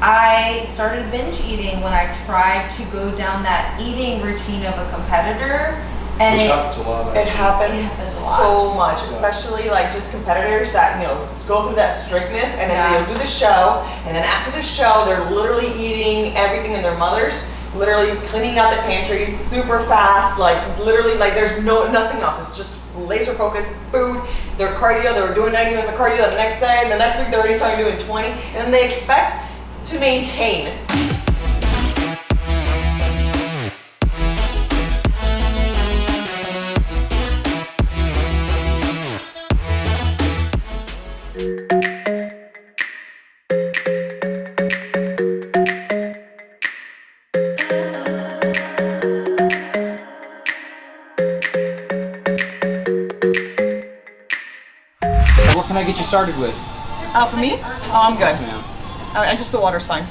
I started binge eating when I tried to go down that eating routine of a competitor. And Which happens a lot. It happens so much, especially like just competitors that, you know, go through that strictness and then they'll do the show, and then after the show they're literally eating everything in their mother's, literally cleaning out the pantries super fast, like literally like there's nothing else. It's just laser focused food. Their cardio, they were doing 90 minutes of cardio the next day, and the next week they're already starting doing 20, and then they expect to maintain. What can I get you started with? For me? Oh, I'm good. Yes, ma'am. Just the water's fine.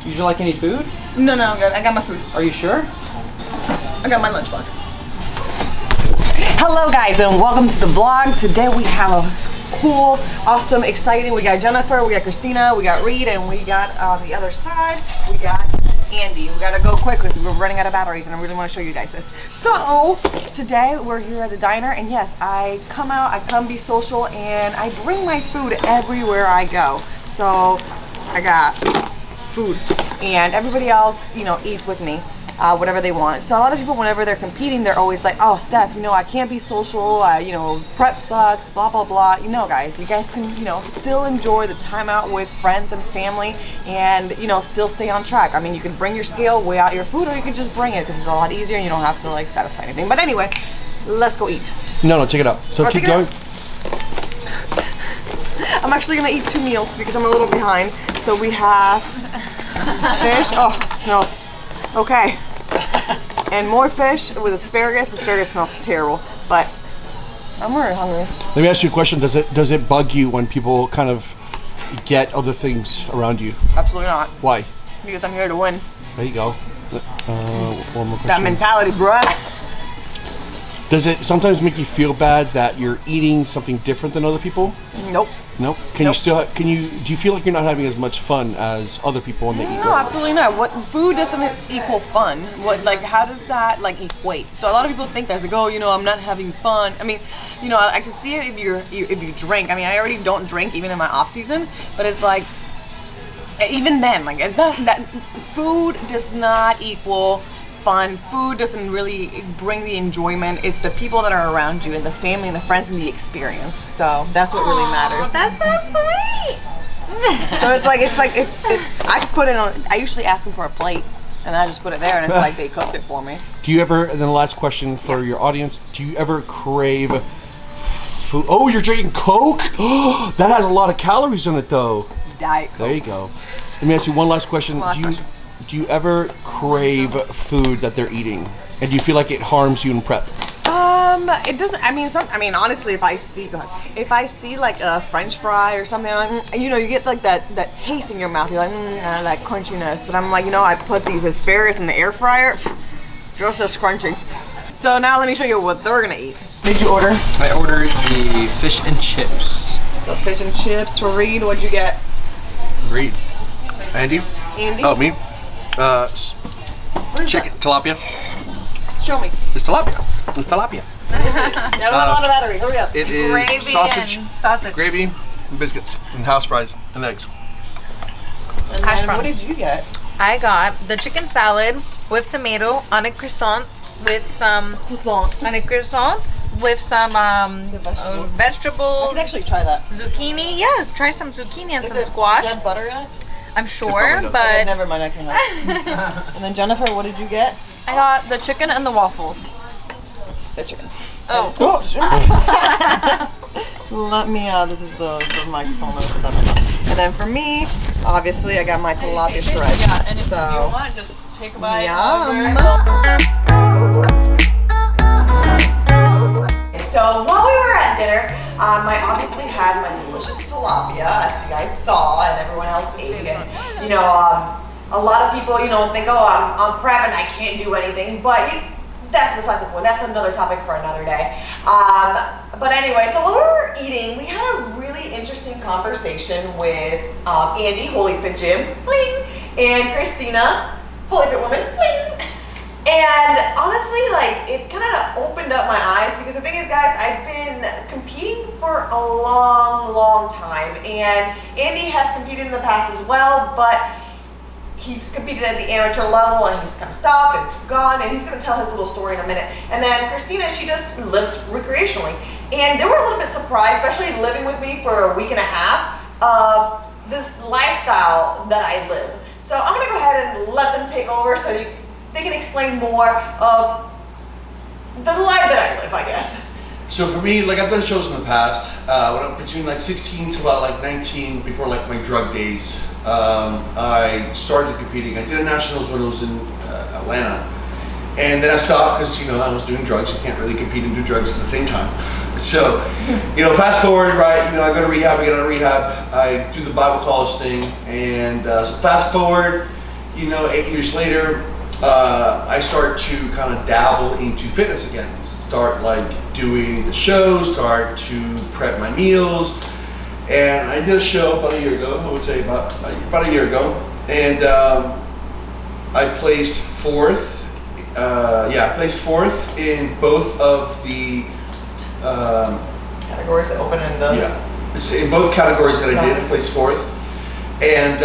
Would you like any food? No, I'm good. I got my food. Are you sure? I got my lunchbox. Hello guys, and welcome to the vlog. Today we have a cool, awesome, exciting, we got Jennifer, we got Christina, we got Reed, and we got on the other side, we got Andy. We gotta go quick because we're running out of batteries and I really want to show you guys this. So today we're here at the diner, and yes, I come be social, and I bring my food everywhere I go. So I got food, and everybody else, you know, eats with me. Whatever they want. So a lot of people, whenever they're competing, they're always like, oh, Steph, you know, I can't be social, you know, prep sucks, blah, blah, blah. You know, guys, you guys can, you know, still enjoy the time out with friends and family and, you know, still stay on track. I mean, you can bring your scale, weigh out your food, or you can just bring it because it's a lot easier and you don't have to, like, satisfy anything. But anyway, let's go eat. No, take it out. So keep going. I'm actually going to eat 2 meals because I'm a little behind. So we have fish. Oh, it smells okay. And more fish with asparagus. Asparagus smells terrible, but I'm really hungry. Let me ask you a question. Does it bug you when people kind of get other things around you? Absolutely not. Why? Because I'm here to win. There you go. One more question. That mentality, bruh. Does it sometimes make you feel bad that you're eating something different than other people? Nope. Nope. Do you feel like you're not having as much fun as other people when they eat? No, absolutely not. What food doesn't equal fun? What, like, how does that, like, equate? So a lot of people think that's like, oh, you know, I'm not having fun. I mean, you know, I can see it if you drink. I mean, I already don't drink even in my off season, but it's like, even then, like, it's not that food does not equal fun. Food doesn't really bring the enjoyment. It's the people that are around you, and the family and the friends and the experience. So that's what really matters. That's so sweet. So it's like if I put it on, I usually ask them for a plate, and I just put it there, and it's like they cooked it for me. Do you ever, and then the last question for your audience, do you ever crave food? Oh, you're drinking Coke? That has a lot of calories in it though. Diet Coke. There you go. Let me ask you one last question. Do you ever crave food that they're eating? And do you feel like it harms you in prep? It doesn't. I mean, honestly, if I see like a French fry or something, like, you know, you get like that taste in your mouth. You're like, that crunchiness. But I'm like, you know, I put these asparagus in the air fryer, just as crunchy. So now let me show you what they're gonna eat. What did you order? I ordered the fish and chips. So fish and chips for Reed. What'd you get? Reed. Andy? Oh, me? Chicken, tilapia. Show me. It's tilapia. It's tilapia. Yeah, I don't have a lot of battery. Hurry up. It is Gravy sausage, gravy, and biscuits, and house fries, and eggs. And then what did you get? I got the chicken salad with tomato on a croissant with some vegetables. I could actually try that. Zucchini. Yes, try some zucchini and some squash. Is that butter in it? I'm sure, Okay, but never mind. I can have. And then Jennifer, what did you get? I got the chicken and the waffles. The chicken. Oh. Let me, this is the microphone. And then for me, obviously, I got my tilapia shred. Yeah, and if So, you want, just take a bite. yum. So while we were at dinner, I obviously had my delicious tilapia, as you guys saw, and everyone else ate it. You know, a lot of people, you know, think, oh, I'm prep and I can't do anything, but that's besides the point. That's another topic for another day. But anyway, so while we were eating, we had a really interesting conversation with Andy, HolyFitGym, bling, and Christina, HolyFitWomen, bling. And honestly, like, it kind of opened up my eyes because the thing is, guys, I've been competing for a long time, and Andy has competed in the past as well, but he's competed at the amateur level and he's kind of stopped and gone, and he's going to tell his little story in a minute. And then Christina, she just lives recreationally, and they were a little bit surprised, especially living with me for a week and a half, of this lifestyle that I live. So I'm going to go ahead and let them take over so they can explain more of the life that I live, I guess. So for me, like, I've done shows in the past, when I'm between like 16 to about like 19, before like my drug days. I started competing. I did a nationals when I was in Atlanta, and then I stopped because, you know, I was doing drugs. You can't really compete and do drugs at the same time. So, you know, fast forward, right? You know, I go to rehab. I get out of rehab. I do the Bible college thing, and so fast forward, you know, 8 years later, I start to kind of dabble into fitness again. Start like doing the shows. Start to prep my meals. And I did a show about a year ago, I would say about a year ago, and I placed fourth. I placed fourth in both of the Categories that open in the... Yeah, in both categories that I did, I placed fourth. And,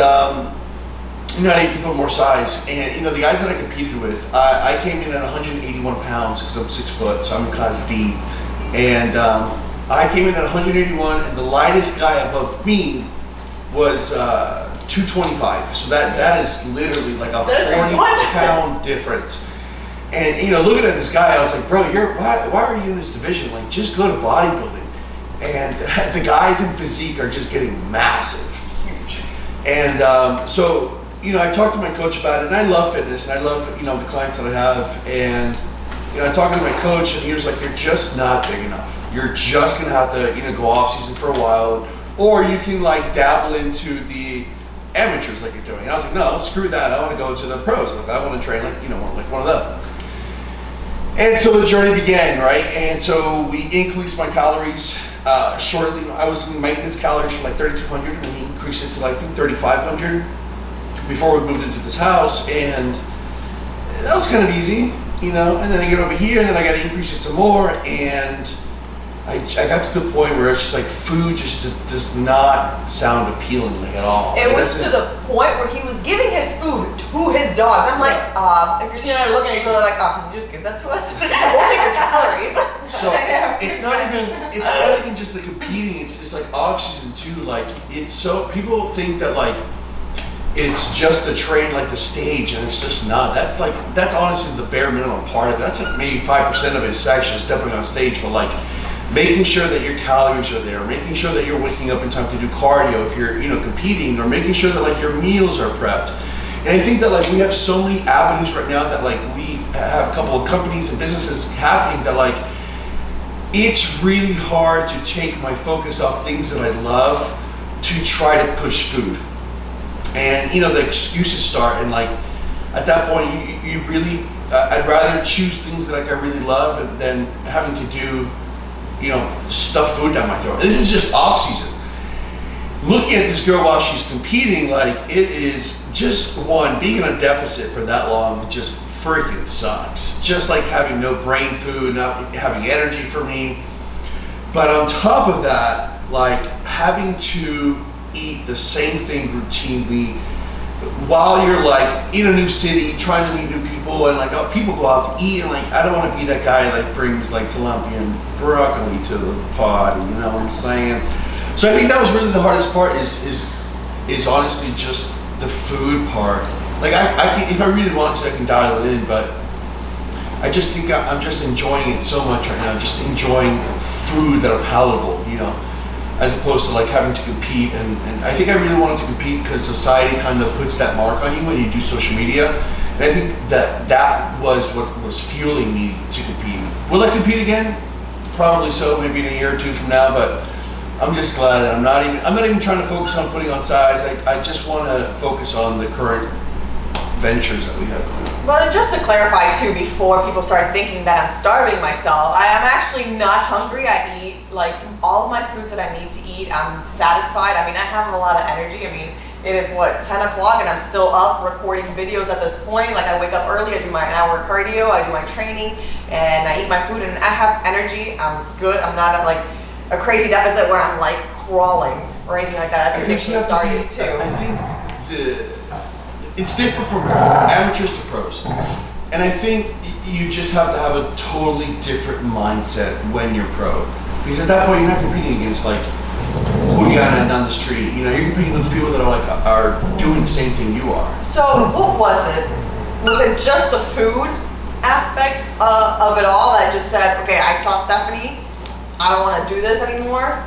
you know, I need to put more size. And, you know, the guys that I competed with, I came in at 181 pounds because I'm 6 foot, so I'm in class D. And, I came in at 181, and the lightest guy above me was 225. So that is literally like a 40-pound difference. And, you know, looking at this guy, I was like, bro, why are you in this division? Like, just go to bodybuilding. And the guys in physique are just getting massive. And so, you know, I talked to my coach about it, and I love fitness, and I love, you know, the clients that I have. And, you know, I talked to my coach, and he was like, you're just not big enough. You're just gonna have to, you know, go off season for a while, or you can like dabble into the amateurs like you're doing. And I was like, no, screw that. I want to go to the pros. Like, I want to train like, you know, like one of them. And so the journey began, right? And so we increased my calories shortly. I was in maintenance calories for like 3,200, and we increased it to like, I think 3,500 before we moved into this house, and that was kind of easy, you know. And then I get over here, and then I got to increase it some more, and I got to the point where it's just like food just does not sound appealing like at all. It was to the point where he was giving his food to his dogs. I'm like, and Christina and I are looking at each other like, can you just give that to us? We'll take your calories. So it's not even just the competing. It's like off season too. Like, it's so, people think that like it's just the train, like the stage, and it's just not. That's honestly the bare minimum part of it. That's like maybe 5% of it's actually stepping on stage, but like making sure that your calories are there, making sure that you're waking up in time to do cardio if you're, you know, competing, or making sure that like your meals are prepped. And I think that like we have so many avenues right now that like we have a couple of companies and businesses happening that like it's really hard to take my focus off things that I love to try to push food. And, you know, the excuses start, and like at that point you really, I'd rather choose things that like I really love than having to do, you know, stuff food down my throat. This is just off season. Looking at this girl while she's competing, like, it is just, one, being in a deficit for that long just freaking sucks. Just like having no brain food, not having energy for me. But on top of that, like having to eat the same thing routinely while you're like in a new city trying to meet new people, and like people go out to eat, and like I don't want to be that guy that brings like tilapia and broccoli to the party, you know what I'm saying? So I think that was really the hardest part is honestly just the food part. Like I can, if I really want to, I can dial it in, but I just think I'm just enjoying it so much right now, just enjoying food that are palatable, you know, as opposed to like having to compete. And I think I really wanted to compete because society kind of puts that mark on you when you do social media. And I think that was what was fueling me to compete. Will I compete again? Probably so, maybe in a year or two from now, but I'm just glad that I'm not even trying to focus on putting on size. I just want to focus on the current ventures that we have going on. Well, just to clarify too, before people start thinking that I'm starving myself, I am actually not hungry. I eat like all of my foods that I need to eat. I'm satisfied. I mean, I have a lot of energy. I mean, it is what, 10 o'clock and I'm still up recording videos at this point. Like I wake up early, I do my 1-hour cardio, I do my training, and I eat my food and I have energy. I'm good. I'm not at like a crazy deficit where I'm like crawling or anything like that. I think you have start to be, it too. I think it's different from amateurs to pros. And I think you just have to have a totally different mindset when you're pro. Because at that point you're not competing against like hooligan down the street. You know, you're competing with people that are doing the same thing you are. So what was it? Was it just the food aspect of it all that just said, okay, I saw Stephanie, I don't want to do this anymore?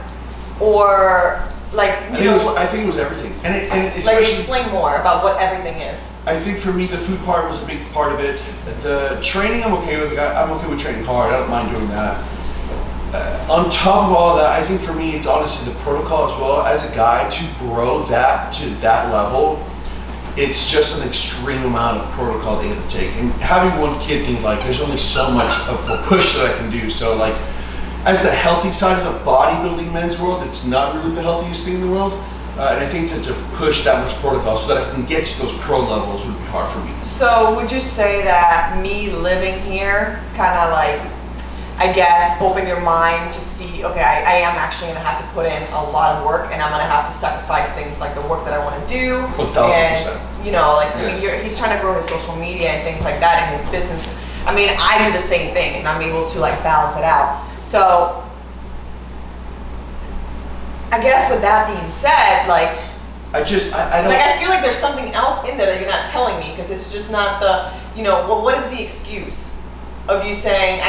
Or like, I think it was everything. And like explain more about what everything is. I think for me the food part was a big part of it. The training I'm okay with. I'm okay with training hard. I don't mind doing that. On top of all that, I think for me it's honestly the protocol as well. As a guy, to grow that to that level, it's just an extreme amount of protocol that you have to take. And having one kidney, like there's only so much of a push that I can do. So like, as the healthy side of the bodybuilding men's world, it's not really the healthiest thing in the world. And I think to push that much protocol so that I can get to those pro levels would be hard for me. So would you say that me living here kind of like, I guess, open your mind to see, okay, I am actually going to have to put in a lot of work and I'm going to have to sacrifice things like the work that I want to do. 1000%. And, you know, like, Yes. I mean, he's trying to grow his social media and things like that in his business. I mean, I do the same thing and I'm able to like balance it out. So I guess with that being said, like, I don't. like I feel like there's something else in there that you're not telling me because it's just not the, you know, what is the excuse of you saying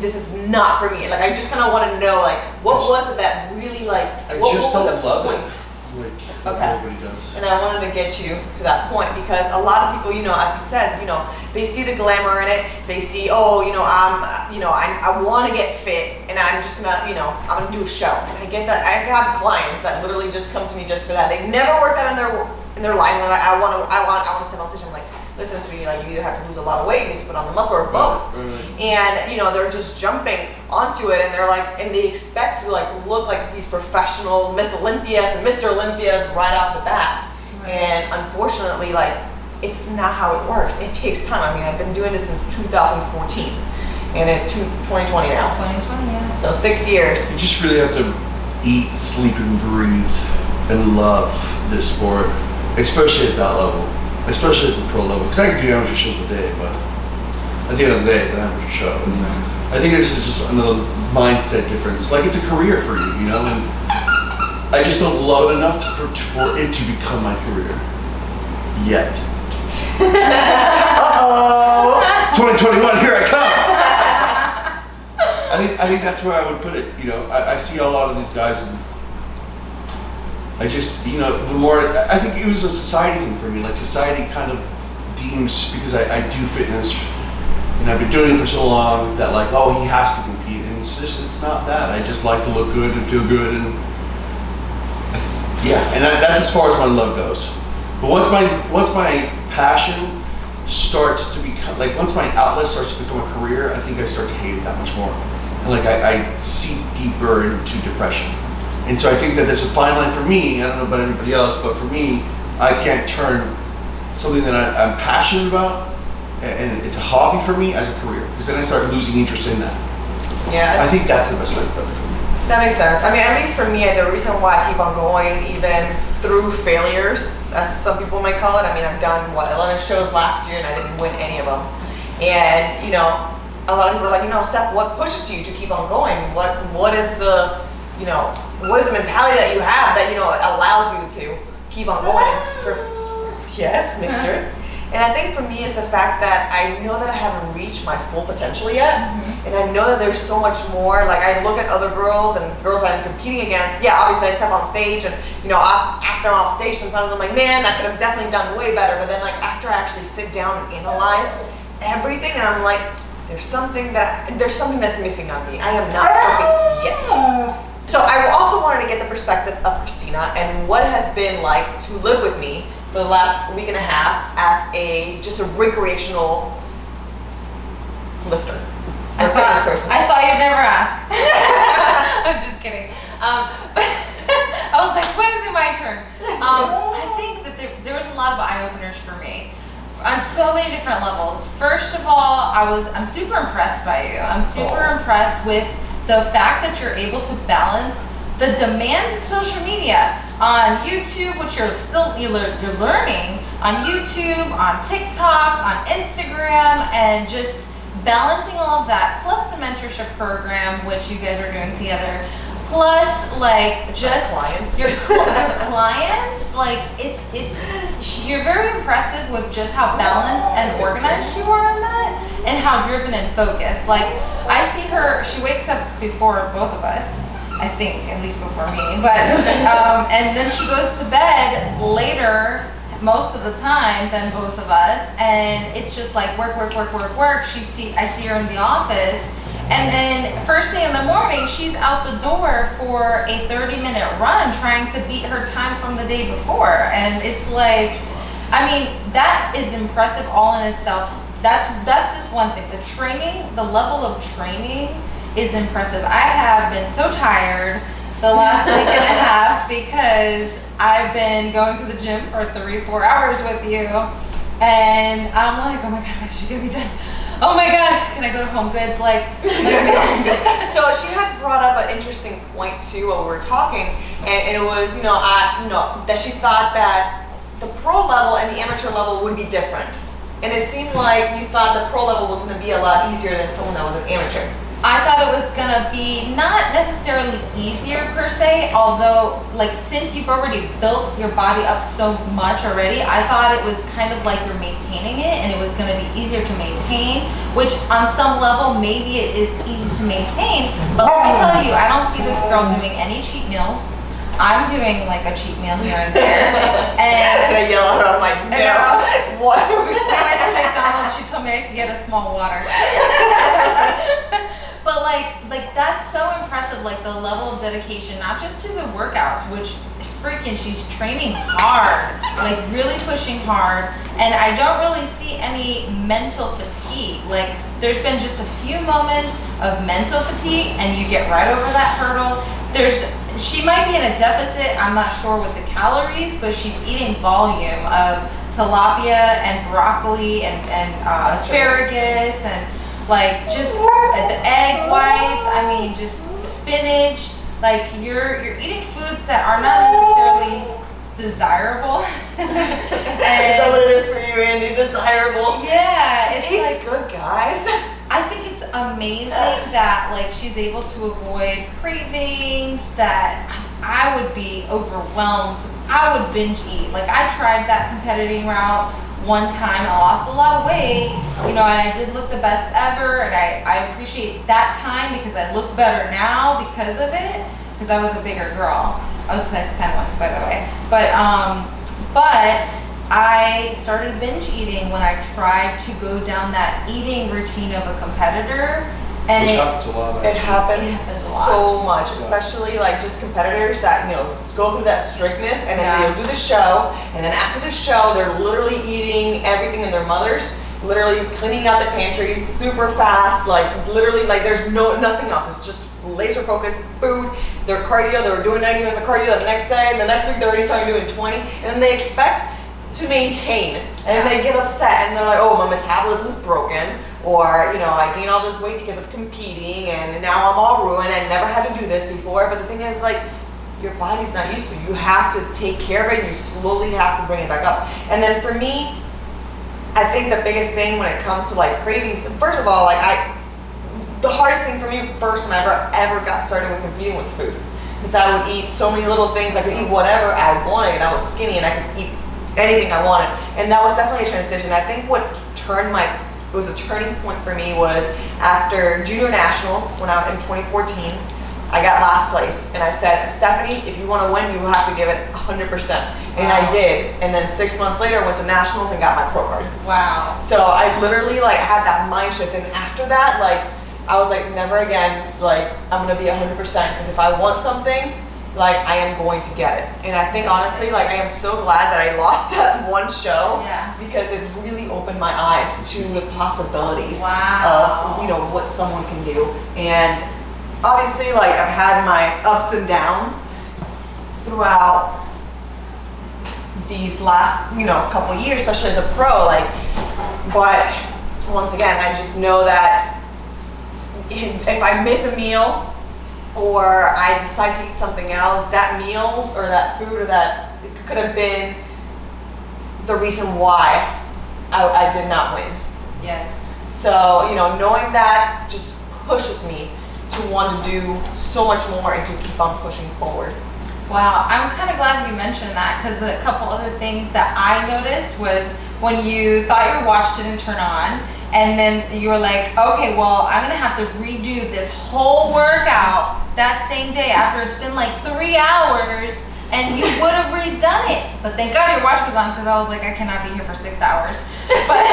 this is not for me? Like I just kind of want to know like what was it that really like what just was don't the love point? it. Like Okay. everybody does. And I wanted to get you to that point because a lot of people, you know, as he says, you know, they see the glamour in it. They see, oh, you know, I want to get fit and I'm just gonna, you know, I'm gonna do a show. And I get that. I have clients that literally just come to me just for that. They've never worked out in their life. And they're like, I want to step on stage. I'm like, listen, sweetie, like you either have to lose a lot of weight, you need to put on the muscle, or both. Right. And you know, they're just jumping onto it, and they're like, and they expect to like look like these professional Miss Olympias and Mr. Olympias right off the bat. Right. And unfortunately, like it's not how it works. It takes time. I mean, I've been doing this since 2014, and it's 2020 now. 2020, yeah. So 6 years. You just really have to eat, sleep, and breathe, and love this sport, especially at that level. Especially at the pro level, because I can do amateur shows a day, but at the end of the day, it's an amateur show. And I think this is just another mindset difference. Like it's a career for you, you know, and I just don't love it enough for it to become my career yet. Uh-oh, 2021, here I come. I think that's where I would put it. You know, I see a lot of these guys. And I just, you know, the more, I think it was a society thing for me. Like society kind of deems, because I do fitness and I've been doing it for so long, that like, oh, he has to compete. And it's not that. I just like to look good and feel good. And yeah, and that's as far as my love goes. But once my passion starts to become, like once my outlet starts to become a career, I think I start to hate it that much more. And like I seep deeper into depression. And so I think that there's a fine line for me, I don't know about everybody else, but for me, I can't turn something that I'm passionate about and it's a hobby for me as a career, because then I start losing interest in that. Yeah. I think that's the best way to put it for me. That makes sense. I mean, at least for me, the reason why I keep on going, even through failures, as some people might call it. I mean, I've done, 11 shows last year and I didn't win any of them. And, you know, a lot of people are like, you know, Steph, what pushes you to keep on going? What is the, you know, what is the mentality that you have that, you know, allows you to keep on going? Yes, mister. And I think for me, it's the fact that I know that I haven't reached my full potential yet. And I know that there's so much more. Like I look at other girls and girls I'm competing against. Yeah, obviously I step on stage and, you know, after I'm off stage, sometimes I'm like, man, I could have definitely done way better. But then like after I actually sit down and analyze everything, and I'm like, there's something that's missing on me. I am not perfect yet. So I also wanted to get the perspective of Christina and what it has been like to live with me for the last week and a half as just a recreational lifter. I thought you'd never ask. I'm just kidding. But I was like, when is it my turn? I think that there was a lot of eye openers for me on so many different levels. First of all, I'm super impressed by you. I'm super impressed with the fact that you're able to balance the demands of social media on YouTube, which you're learning on YouTube, on TikTok, on Instagram, and just balancing all of that, plus the mentorship program, which you guys are doing together, plus like just your clients. Like you're very impressive with just how balanced and organized you are in that, and how driven and focused. Like I see her, she wakes up before both of us, I think, at least before me, but and then she goes to bed later most of the time than both of us, and it's just like work. I see her in the office, and then first thing in the morning she's out the door for a 30-minute run trying to beat her time from the day before. And it's like, I mean, that is impressive all in itself. That's just one thing. The training, the level of training is impressive. I have been so tired the last week and a half because I've been going to the gym for 3-4 hours with you, and I'm like, oh my god, when is she gonna be done? Oh my god, can I go to Home Goods? Like So she had brought up an interesting point too while we were talking, and it was, that she thought that the pro level and the amateur level would be different, and it seemed like you thought the pro level was going to be a lot easier than someone that was an amateur. I thought it was gonna be not necessarily easier per se, although like since you've already built your body up so much already, I thought it was kind of like you're maintaining it, and it was gonna be easier to maintain, which on some level maybe it is easy to maintain, but let me tell you, I don't see this girl doing any cheat meals. I'm doing like a cheat meal here and there. And I yell at her, I'm like, no. What? We went to McDonald's, she told me I could get a small water. But like that's so impressive, like the level of dedication, not just to the workouts, which freaking she's training hard, like really pushing hard, and I don't really see any mental fatigue. Like there's been just a few moments of mental fatigue and you get right over that hurdle. She might be in a deficit, I'm not sure with the calories, but she's eating volume of tilapia and broccoli and asparagus and like just the egg whites, I mean just spinach. Like you're eating foods that are not necessarily desirable. Is that what it is for you, Andy? Desirable? Yeah, it tastes good, guys. I think it's amazing that like she's able to avoid cravings, that I would be overwhelmed. I would binge eat. Like I tried that competitive route one time, I lost a lot of weight, and I did look the best ever, and I appreciate that time because I look better now because of it, because I was a bigger girl. I was size 10 once, by the way. But I started binge eating when I tried to go down that eating routine of a competitor. And Which happens a lot. It happens a lot. so much, especially like just competitors that go through that strictness, and then they'll do the show, and then after the show they're literally eating everything in their mother's, literally cleaning out the pantries super fast, like literally like there's nothing else. It's just laser focused food. Their cardio, they were doing 90 minutes of cardio the next day, and the next week they're already starting doing 20, and then they expect to maintain, and they get upset and they're like, oh, my metabolism is broken, or I gained all this weight because of competing and now I'm all ruined, I never had to do this before. But the thing is, like, your body's not used to it. You have to take care of it, and you slowly have to bring it back up. And then for me, I think the biggest thing when it comes to like cravings, first of all, like the hardest thing for me first when I ever got started with competing was food, because I would eat so many little things. I could eat whatever I wanted, and I was skinny, and I could eat anything I wanted, and that was definitely a transition. I think what was a turning point for me was after junior nationals when I was in 2014. I got last place, and I said, Stephanie, if you want to win, you have to give it 100%, and I did. And then 6 months later, I went to nationals and got my pro card. Wow. So I literally like had that mind shift, and after that, like I was like, never again. Like I'm gonna be 100%, because if I want something, like I am going to get it. And I think honestly, like I am so glad that I lost that one show, because it really opened my eyes to the possibilities of what someone can do. And obviously, like I've had my ups and downs throughout these last, couple of years, especially as a pro, but once again, I just know that if I miss a meal or I decide to eat something else, that meal or that food or that it could have been the reason why I did not win. Yes. So, knowing that just pushes me to want to do so much more and to keep on pushing forward. Wow, I'm kind of glad you mentioned that, because a couple other things that I noticed was when you thought your watch didn't turn on, and then you were like, okay, well, I'm gonna have to redo this whole workout that same day after it's been like 3 hours, and you would have redone it. But thank God your watch was on, because I was like, I cannot be here for 6 hours. But,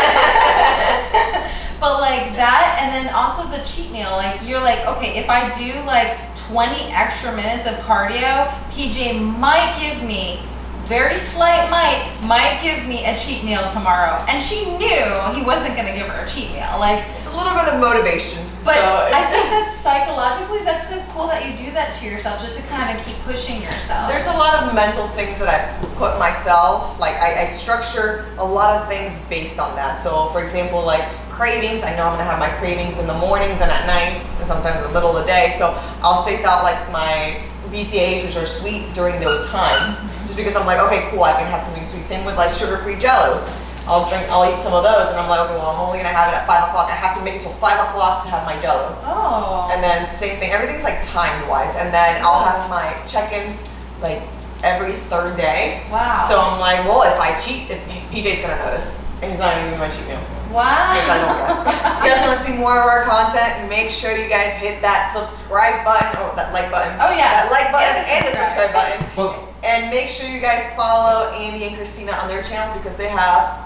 but like that, and then also the cheat meal. Like you're like, okay, if I do like 20 extra minutes of cardio, PJ might give me, very slight might give me a cheat meal tomorrow. And she knew he wasn't gonna give her a cheat meal. Like, It's a little bit of motivation. but so. I think that psychologically, that's so cool that you do that to yourself, just to kind of keep pushing yourself. There's a lot of mental things that I put myself, like I structure a lot of things based on that. So for example, like cravings, I know I'm gonna have my cravings in the mornings and at nights, and sometimes in the middle of the day. So I'll space out like my BCAAs, which are sweet during those times, just because I'm like, okay, cool, I can have something sweet. Same with like sugar-free jellos. I'll eat some of those, and I'm like, okay, well, I'm only gonna have it at 5 o'clock. I have to make it till 5 o'clock to have my jello. Oh. And then same thing, everything's like timed wise. And then I'll have my check-ins like every third day. Wow. So I'm like, well, if I cheat, PJ's gonna notice. And he's not gonna give me my cheat meal, Wow. which I don't get. If you guys wanna see more of our content, make sure you guys hit that subscribe button, or that like button. Oh, yeah. That like button Yeah, the and the subscribe button. Well, And make sure you guys follow Andy and Christina on their channels because they have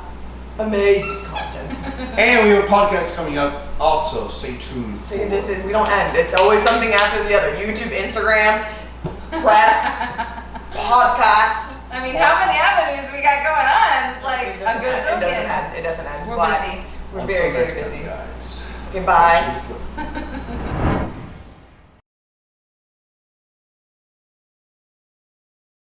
amazing content. and we have a podcast coming up also. Stay tuned. See, we don't end. It's always something after the other. YouTube, Instagram, prep, podcast. I mean, how many avenues we got going on? It's like It a doesn't good end. It doesn't end. It doesn't end. We're But busy. We're Until very, very next time, busy. guys. Okay, bye. Watch you flip.